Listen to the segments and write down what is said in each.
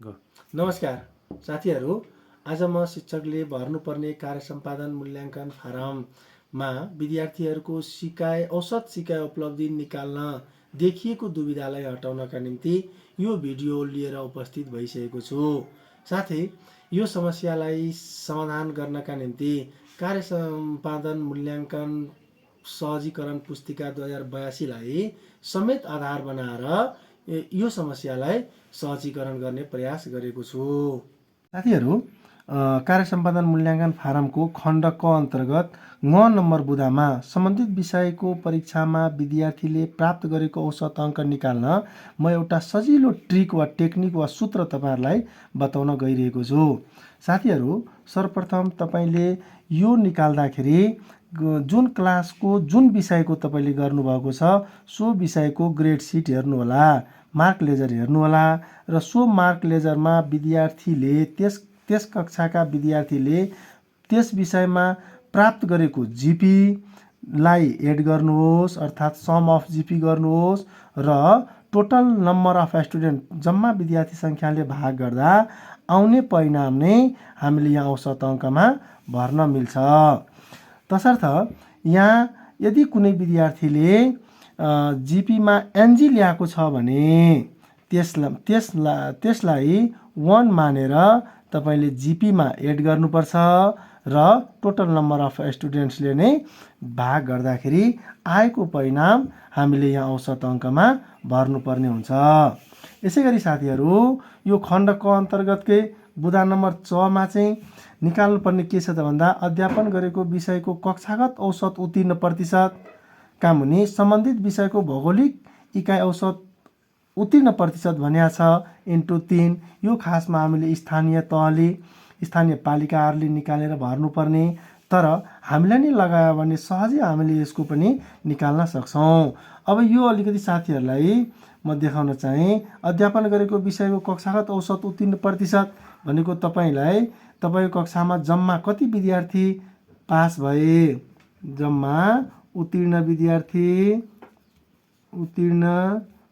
नमस्कार साथीहरू, आज म शिक्षकले भर्नुपर्ने कार्य सम्पादन मूल्याङ्कन फारममा विद्यार्थीहरूको औसत सिकाइ उपलब्धि निकाल्न देखिएको दुविधालाई हटाउनका निम्ति यो भिडियो लिएर उपस्थित भइसकेको छु। साथै यो समस्यालाई समाधान गर्नका निम्ति कार्य सम्पादन मूल्याङ्कन सहजीकरण पुस्तिका 2082लाई समेत आधार बनाएर यो समस्यालाई सहजीकरण गर्ने प्रयास गरेको छु। साथीहरू, कार्य सम्पादन मूल्याङ्कन फारमको खण्ड क अन्तर्गत 9 नम्बर बुँदामा सम्बन्धित विषयको परीक्षामा विद्यार्थीले प्राप्त गरेको औसत अङ्क निकाल्न म एउटा सजिलो ट्रिक वा टेक्निक वा सूत्र तपाईँहरूलाई बताउन गइरहेको छु। साथीहरू, सर्वप्रथम तपाईँले यो निकाल्दाखेरि जुन क्लासको जुन विषयको तपाईँले गर्नुभएको छ सो विषयको ग्रेड सिट हेर्नुहोला, मार्क लेजर हेर्नुहोला र सो मार्क लेजरमा विद्यार्थीले त्यस कक्षाका विद्यार्थीले त्यस विषयमा प्राप्त गरेको जिपीलाई एड गर्नुहोस्, अर्थात् सम अफ जिपी गर्नुहोस् र टोटल नम्बर अफ स्टुडेन्ट जम्मा विद्यार्थी सङ्ख्याले भाग गर्दा आउने परिणाम नै हामीले यहाँ औसत अङ्कमा भर्न मिल्छ। तसर्थ यहाँ यदि कुनै विद्यार्थीले जिपीमा एनजी ल्याएको छ भने त्यसलाई 1 मानेर तपाईँले जिपीमा एड गर्नुपर्छ र टोटल नम्बर अफ स्टुडेन्ट्सले नै भाग गर्दाखेरि आएको परिणाम हामीले यहाँ औसत अङ्कमा भर्नुपर्ने हुन्छ। यसै गरी साथीहरू, यो खण्ड क अन्तर्गतकै बुँदा नम्बर 6 मा चाहिँ निकाल्नुपर्ने के छ त भन्दा अध्यापन गरेको विषयको कक्षागत औसत उत्तीर्ण प्रतिशत का मुनि सम्बन्धित विषयको भौगोलिक इकाइ औसत उत्तीर्ण प्रतिशत भनिया छ इन्टु 3। यो खासमा हामीले स्थानीय पालिकाहरूले निकालेर भर्नुपर्ने, तर हामीलाई नै लगायो भने सहजै हामीले यसको पनि निकाल्न सक्छौँ। अब यो अलिकति साथीहरूलाई म देखाउन चाहेँ। अध्यापन गरेको विषयको कक्षागत औसत उत्तीर्ण प्रतिशत भनेको तपाईँको कक्षामा जम्मा कति विद्यार्थी पास भए, जम्मा उत्तीर्ण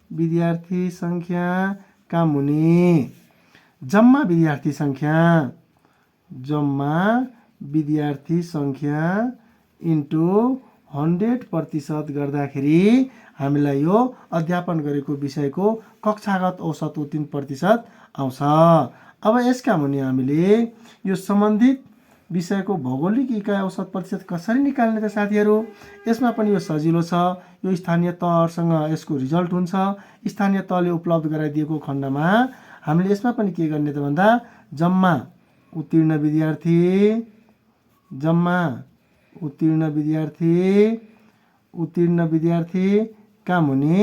विद्यार्थी सङ्ख्या का मुनि जम्मा विद्यार्थी सङ्ख्या इन्टु 100% गर्दाखेरि हामीलाई यो अध्यापन गरेको विषयको कक्षागत औसत उत्तीर्ण प्रतिशत आउँछ। अब यसका मुनि हामीले यो सम्बन्धित विषयको भौगोलिक इकाइ औसत प्रतिशत कसरी निकाल्ने त साथीहरू? यसमा पनि यो सजिलो छ। यो स्थानीय तहसँग यसको रिजल्ट हुन्छ। स्थानीय तहले उपलब्ध गराइदिएको खण्डमा हामीले यसमा पनि के गर्ने त भन्दा जम्मा उत्तीर्ण विद्यार्थी का मुनि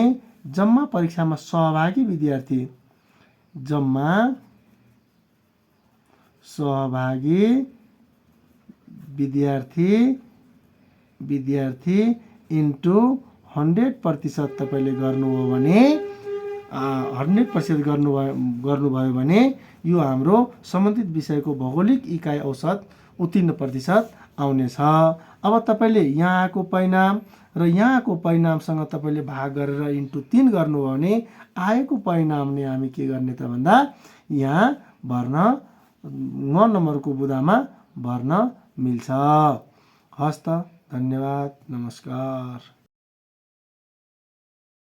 जम्मा परीक्षामा सहभागी विद्यार्थी इन्टु 100% तपाईँले गर्नुभयो भने 100% गर्नुभयो भने यो हाम्रो सम्बन्धित विषयको भौगोलिक इकाइ औसत उत्तीर्ण प्रतिशत आउनेछ। अब तपाईँले यहाँको परिणाम र यहाँको परिणामसँग तपाईँले भाग गरेर इन्टु 3 गर्नुभयो भने आएको परिणाम नै हामी के गर्ने त भन्दा यहाँ भर्न 9 नम्बरको बुँदामा भर्न मिल्छ। हस्त, धन्यवाद, नमस्कार।